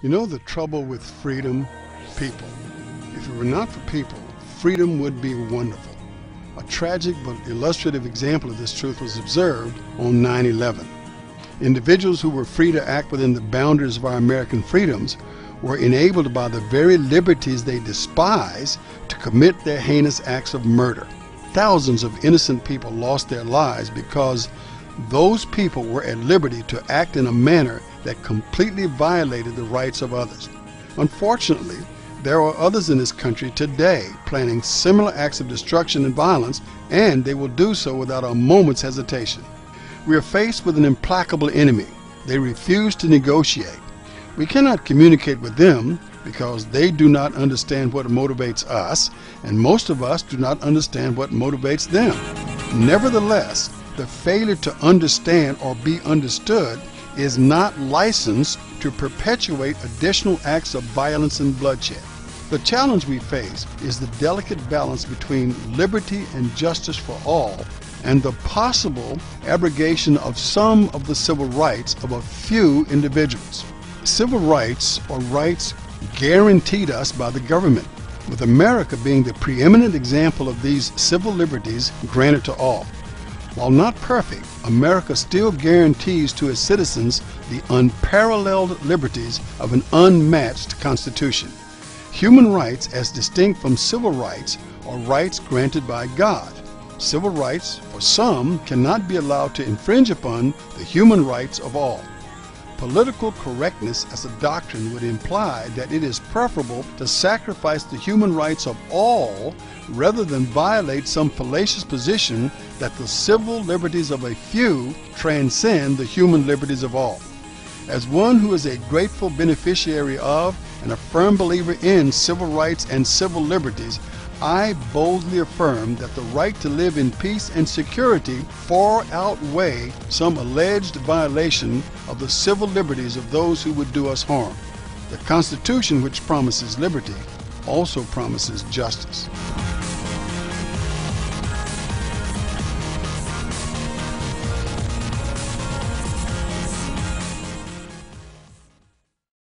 You know the trouble with freedom? People. If it were not for people, freedom would be wonderful. A tragic but illustrative example of this truth was observed on 9/11. Individuals who were free to act within the boundaries of our American freedoms were enabled by the very liberties they despise to commit their heinous acts of murder. Thousands of innocent people lost their lives because those people were at liberty to act in a manner that completely violated the rights of others. Unfortunately, there are others in this country today planning similar acts of destruction and violence, and they will do so without a moment's hesitation. We are faced with an implacable enemy. They refuse to negotiate. We cannot communicate with them because they do not understand what motivates us, and most of us do not understand what motivates them. Nevertheless, the failure to understand or be understood is not licensed to perpetuate additional acts of violence and bloodshed. The challenge we face is the delicate balance between liberty and justice for all and the possible abrogation of some of the civil rights of a few individuals. Civil rights are rights guaranteed us by the government, with America being the preeminent example of these civil liberties granted to all. While not perfect, America still guarantees to its citizens the unparalleled liberties of an unmatched Constitution. Human rights, as distinct from civil rights, are rights granted by God. Civil rights, for some, cannot be allowed to infringe upon the human rights of all. Political correctness as a doctrine would imply that it is preferable to sacrifice the human rights of all rather than violate some fallacious position that the civil liberties of a few transcend the human liberties of all. As one who is a grateful beneficiary of and a firm believer in civil rights and civil liberties, I boldly affirm that the right to live in peace and security far outweigh some alleged violation of the civil liberties of those who would do us harm. The Constitution, which promises liberty, also promises justice.